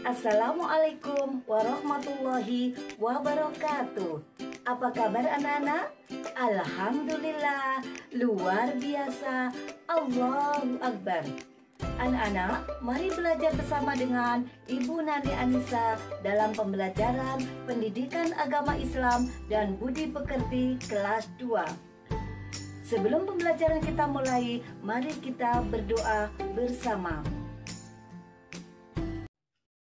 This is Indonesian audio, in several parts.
Assalamualaikum warahmatullahi wabarakatuh. Apa kabar anak-anak? Alhamdulillah, luar biasa. Allahu Akbar. Anak-anak, mari belajar bersama dengan Ibu Nani Anissa dalam pembelajaran Pendidikan Agama Islam dan Budi Pekerti kelas 2. Sebelum pembelajaran kita mulai, mari kita berdoa bersama.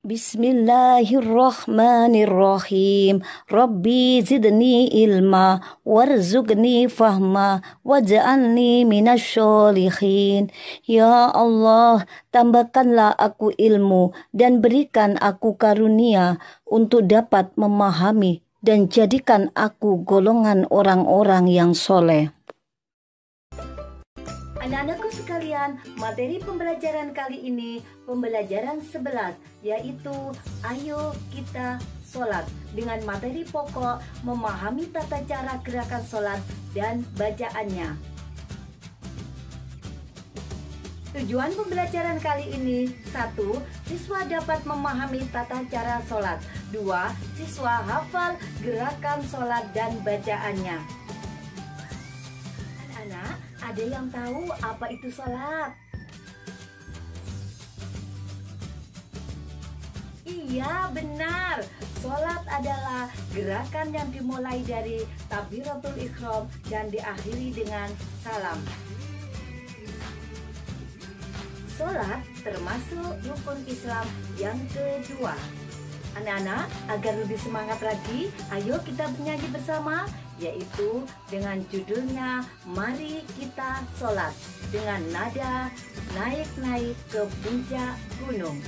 Bismillahirrahmanirrahim. Rabbi zidni ilma warzuqni fahma waj'alni minasyolihin. Ya Allah, tambahkanlah aku ilmu dan berikan aku karunia untuk dapat memahami dan jadikan aku golongan orang-orang yang soleh. Anak-anakku sekalian, materi pembelajaran kali ini pembelajaran 11, yaitu Ayo Kita Sholat, dengan materi pokok memahami tata cara gerakan sholat dan bacaannya. Tujuan pembelajaran kali ini: 1. Siswa dapat memahami tata cara sholat. 2. Siswa hafal gerakan sholat dan bacaannya. Anak-anak, ada yang tahu apa itu sholat? Iya, benar. Sholat adalah gerakan yang dimulai dari takbiratul ihram dan diakhiri dengan salam. Sholat termasuk rukun Islam yang kedua. Anak-anak, agar lebih semangat lagi, ayo kita bernyanyi bersama, yaitu dengan judulnya Mari Kita Sholat, dengan nada naik-naik ke puncak gunung.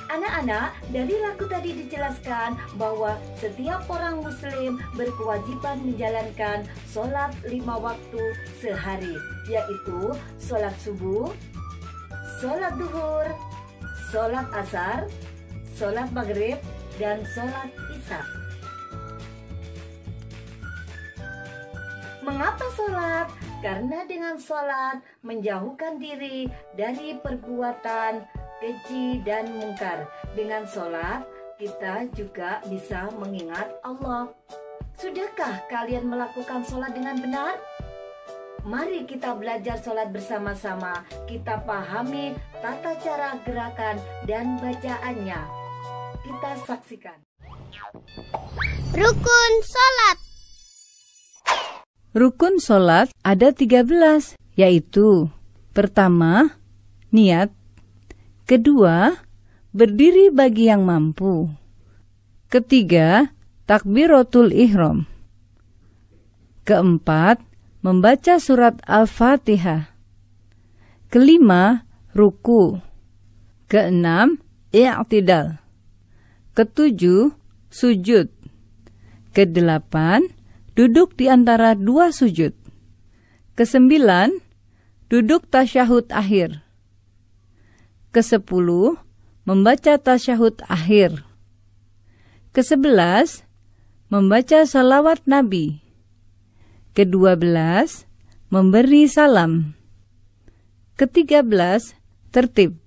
Anak-anak, dari lagu tadi dijelaskan bahwa setiap orang muslim berkewajiban menjalankan sholat 5 waktu sehari, yaitu sholat subuh, sholat duhur, sholat asar, sholat maghrib, dan sholat isya. Mengapa sholat? Karena dengan sholat menjauhkan diri dari perbuatan keji dan mungkar. Dengan sholat kita juga bisa mengingat Allah. Sudahkah kalian melakukan sholat dengan benar? Mari kita belajar sholat bersama-sama. Kita pahami tata cara gerakan dan bacaannya. Kita saksikan. Rukun sholat. Rukun sholat ada 13, yaitu: pertama, niat; kedua, berdiri bagi yang mampu. Ketiga, takbiratul ihram. Keempat, membaca surat Al-Fatihah. Kelima, ruku. Keenam, i'tidal. Ketujuh, sujud. Kedelapan, duduk di antara dua sujud. Kesembilan, duduk tasyahud akhir. Kesepuluh, membaca tasyahud akhir. Kesebelas, membaca salawat Nabi. Kedua-belas, memberi salam. Ketiga-belas, tertib.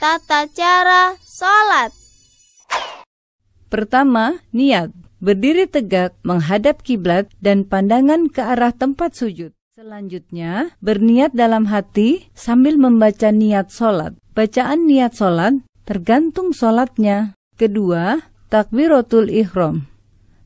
Tata cara sholat. Pertama, niat. Berdiri tegak menghadap kiblat dan pandangan ke arah tempat sujud. Selanjutnya, berniat dalam hati sambil membaca niat sholat. Bacaan niat sholat tergantung sholatnya. Kedua, takbiratul ihram.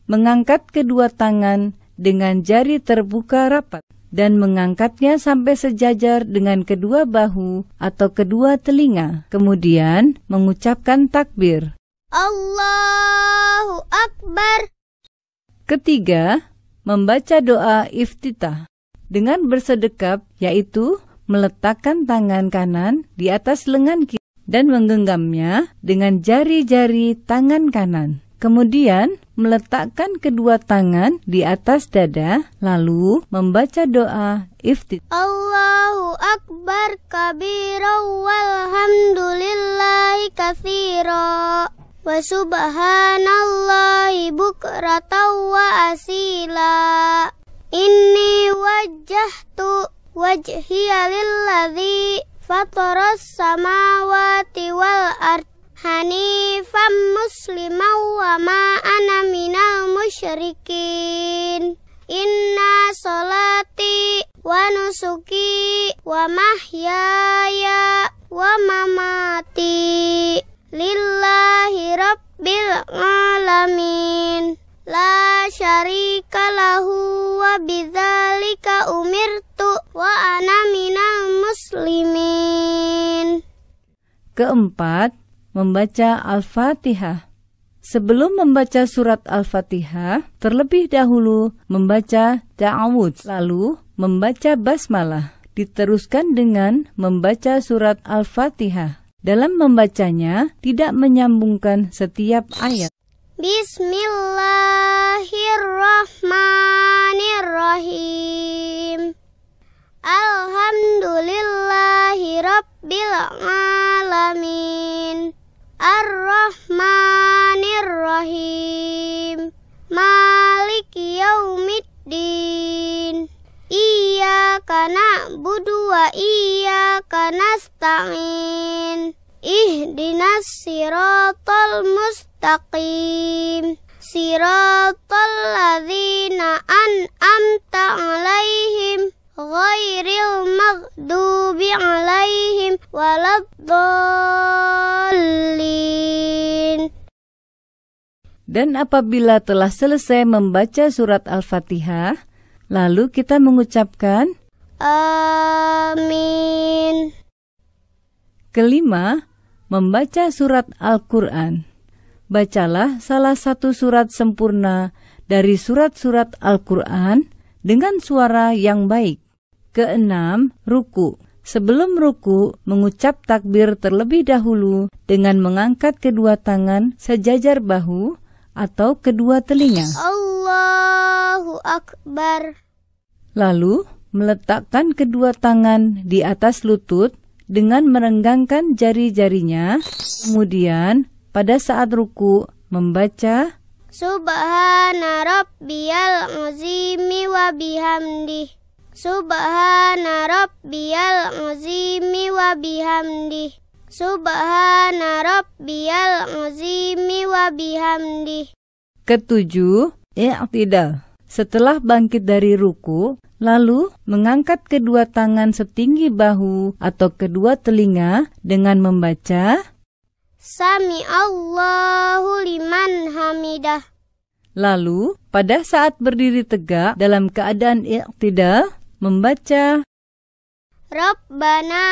Mengangkat kedua tangan dengan jari terbuka rapat dan mengangkatnya sampai sejajar dengan kedua bahu atau kedua telinga. Kemudian mengucapkan takbir. Allahu Akbar. Ketiga, membaca doa iftitah dengan bersedekap, yaitu meletakkan tangan kanan di atas lengan kiri dan menggenggamnya dengan jari-jari tangan kanan. Kemudian meletakkan kedua tangan di atas dada, lalu membaca doa iftitah. Allahu Akbar kabira walhamdulillahi katsira. Wa subhanallahi bukratan wa asila. Inni wajjahtu wajhiya lilladzi fataras samawati wal ard hanifan musliman wa ma ana minal musyrikin. Inna salati wa nusuki wa mahyaya wa mamati lillahi rabbil alamin la syarika lahu wa bidzalika umirtu wa ana minal muslimin. Keempat, membaca Al-Fatihah. Sebelum membaca surat Al-Fatihah, terlebih dahulu membaca ta'awudz, lalu membaca basmalah, diteruskan dengan membaca surat Al-Fatihah. Dalam membacanya, tidak menyambungkan setiap ayat. Bismillahirrahmanirrahim. Alhamdulillahi rabbil alamin. Ar-Rahmanir-Rahim. Maliki yaumiddin. Iyyaka na'budu wa iyyaka nasta'in. Ihdinas siratal mustaqim. Siratal ladzina an'amta 'alaihim ghairil maghdubi 'alaihim waladdallin. Dan apabila telah selesai membaca surat Al-Fatihah, lalu kita mengucapkan Amin. Kelima, membaca surat Al-Quran. Bacalah salah satu surat sempurna dari surat-surat Al-Quran dengan suara yang baik. Keenam, ruku. Sebelum ruku, mengucap takbir terlebih dahulu dengan mengangkat kedua tangan sejajar bahu atau kedua telinga. Allahu Akbar. Lalu, meletakkan kedua tangan di atas lutut dengan merenggangkan jari-jarinya. Kemudian, pada saat ruku, membaca Subhana rabbiyal azimi wa bihamdih. Subhana rabbiyal azimi wa bihamdih. Subhana rabbiyal azimi wa bihamdih. Ketujuh, i'tidal. Setelah bangkit dari ruku, lalu mengangkat kedua tangan setinggi bahu atau kedua telinga dengan membaca Sami Allahu liman hamidah. Lalu, pada saat berdiri tegak dalam keadaan i'tidal, membaca Rabbana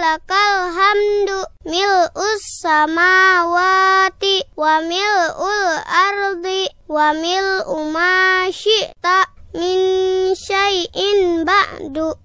lakal hamdu mil'us samawati wa mil'ul ardi wa mil'u ma syi'ta min syai'in ba'du.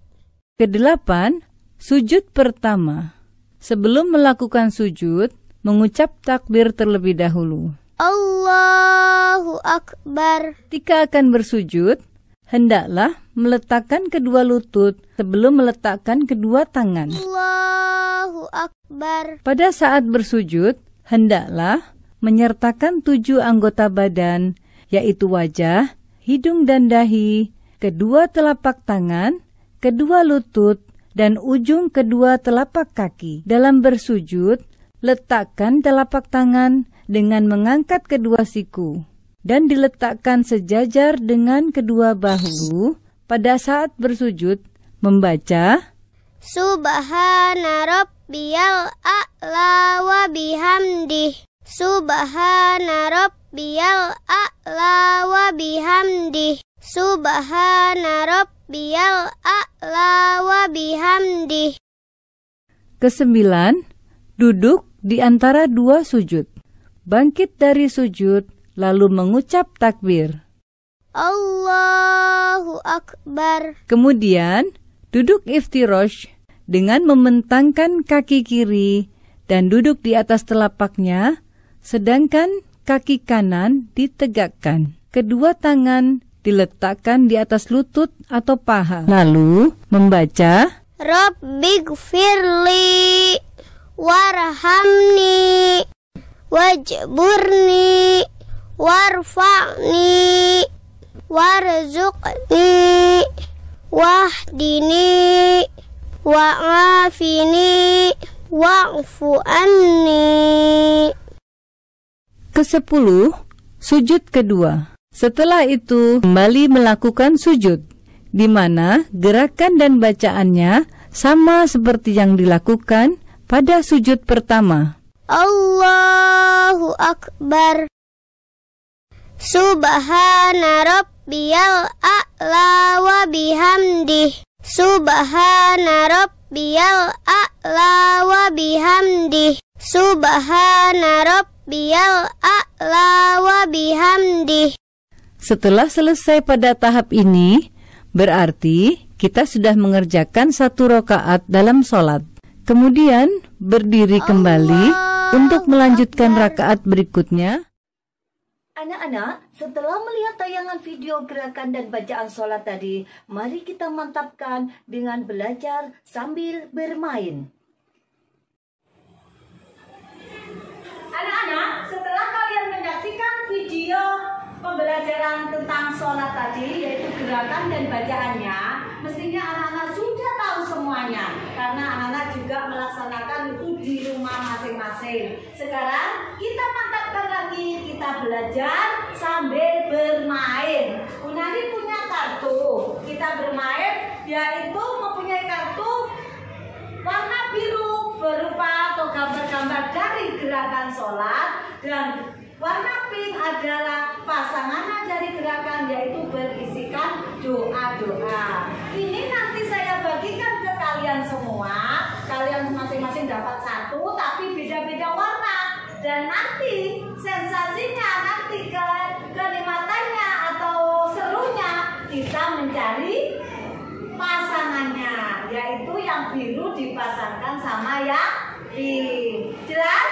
Kedelapan, sujud pertama. Sebelum melakukan sujud, mengucap takbir terlebih dahulu. Allahu Akbar. Ketika akan bersujud, hendaklah meletakkan kedua lutut sebelum meletakkan kedua tangan. Allahu Akbar. Pada saat bersujud, hendaklah menyertakan 7 anggota badan, yaitu wajah, hidung dan dahi, kedua telapak tangan, kedua lutut, dan ujung kedua telapak kaki. Dalam bersujud, letakkan telapak tangan dengan mengangkat kedua siku dan diletakkan sejajar dengan kedua bahu. Pada saat bersujud, membaca Subhana rabbiyal a'la wa bihamdih. Subhana rabbiyal a'la wa bihamdih. Subhana rabbiyal a'la wa bihamdih. Kesembilan, duduk di antara 2 sujud. Bangkit dari sujud, lalu mengucap takbir. Allahu Akbar. Kemudian, duduk iftirosh dengan membentangkan kaki kiri dan duduk di atas telapaknya, sedangkan kaki kanan ditegakkan. Kedua tangan diletakkan di atas lutut atau paha. Lalu, membaca Rabbighfirli warhamni wajburni warfa'ni warzuqni wahdini wa'afini wa'fu anni. Ke-10, sujud kedua. Setelah itu, kembali melakukan sujud, di mana gerakan dan bacaannya sama seperti yang dilakukan pada sujud pertama. Allahu Akbar. Subhana rabbiyal a'la wa bihamdih. Subhana rabbiyal a'la wa bihamdih. Subhana rabbiyal a'la wa bihamdih. Setelah selesai pada tahap ini, berarti kita sudah mengerjakan 1 rakaat dalam sholat. Kemudian berdiri kembali untuk melanjutkan rakaat berikutnya. Anak-anak, setelah melihat tayangan video gerakan dan bacaan sholat tadi, mari kita mantapkan dengan belajar sambil bermain. Anak-anak, setelah kalian menyaksikan video pembelajaran tentang sholat tadi, yaitu gerakan dan bacaannya, mestinya anak-anak sudah tahu semuanya, karena anak-anak juga melaksanakan itu di rumah masing-masing. Sekarang kita mantapkan lagi, kita belajar sambil bermain. Unani punya kartu, kita bermain, yaitu mempunyai kartu warna biru berupa atau gambar-gambar dari gerakan sholat, dan warna pink adalah pasangan dari gerakan, yaitu berisikan doa-doa. Ini nanti saya bagikan ke kalian semua. Kalian masing-masing dapat 1, tapi beda-beda warna. Dan nanti sensasinya, nanti kenikmatannya atau serunya, kita mencari pasangannya, yaitu yang biru dipasangkan sama yang pink. Jelas?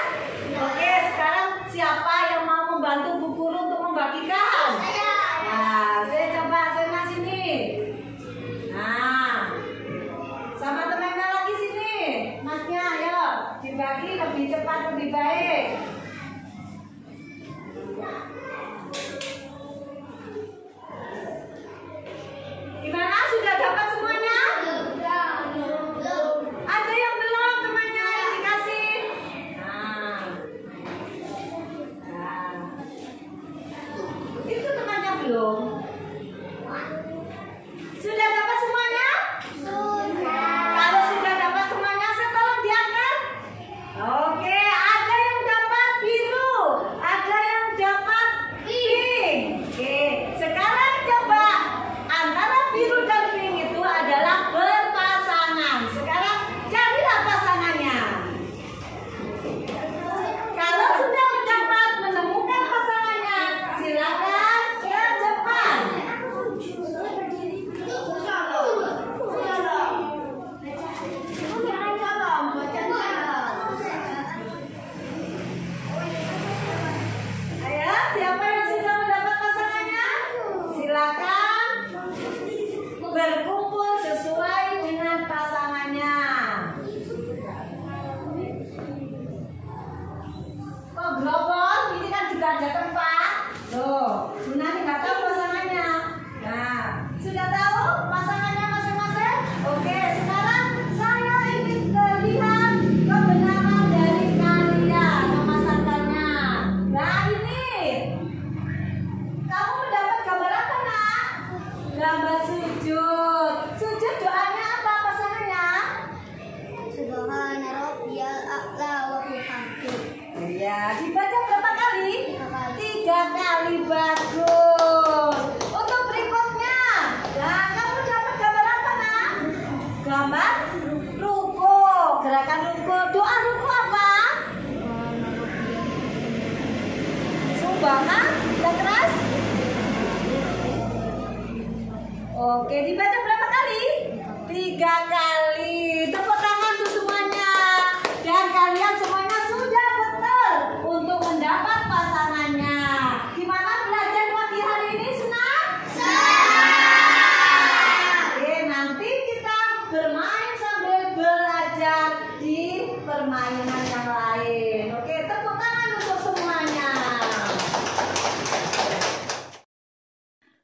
Oke, sekarang siapa yang mau membantu Bu Guru untuk membagikan? Nah, saya coba sana sini. Nah, sama temannya lagi sini. Masnya, ayo dibagi lebih cepat lebih baik. Gimana? Sudah dapat semuanya? Ada yang belum temannya yang dikasih? Itu temannya belum? Sudah dapat semuanya? Sudah. Kalau sudah dapat semuanya, saya tolong diangkat. Oke, ada yang dapat biru, ada yang dapat dibaca berapa kali? 3 kali, bagus. Untuk berikutnya, nah kamu dapat gambar apa, nak? Gambar ruko, gerakan ruko. Doa ruko apa? Subhana, udah keras? Oke, dibaca berapa kali? 3 kali. Tepuk tangan untuk semuanya. Dan kalian semuanya sudah betul untuk mendapat pasangannya. Gimana belajar pagi hari ini, senang? Oke, nanti kita bermain sambil belajar di permainan yang lain. Oke, tepuk tangan untuk semuanya.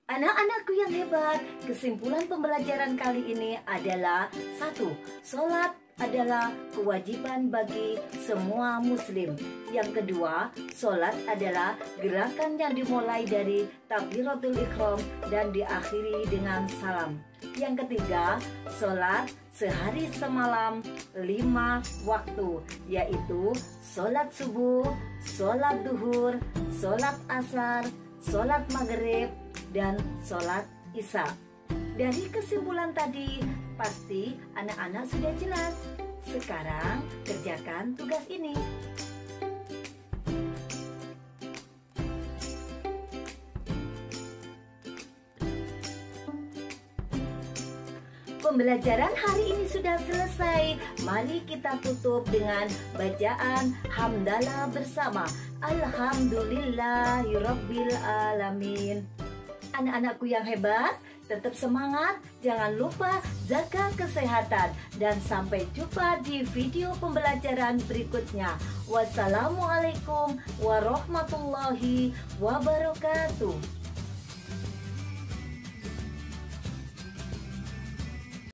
Anak-anakku yang hebat, kesimpulan pembelajaran kali ini adalah 1. Sholat adalah kewajiban bagi semua muslim. Yang kedua, sholat adalah gerakan yang dimulai dari takbiratul ihram dan diakhiri dengan salam. Yang ketiga, sholat sehari semalam 5 waktu, yaitu sholat subuh, sholat duhur, sholat asar, sholat maghrib, dan sholat isya. Dari kesimpulan tadi, pasti anak-anak sudah jelas. Sekarang kerjakan tugas ini. Pembelajaran hari ini sudah selesai. Mari kita tutup dengan bacaan hamdalah bersama. Alhamdulillahirabbil alamin. Anak-anakku yang hebat, tetap semangat, jangan lupa jaga kesehatan, dan sampai jumpa di video pembelajaran berikutnya. Wassalamualaikum warahmatullahi wabarakatuh.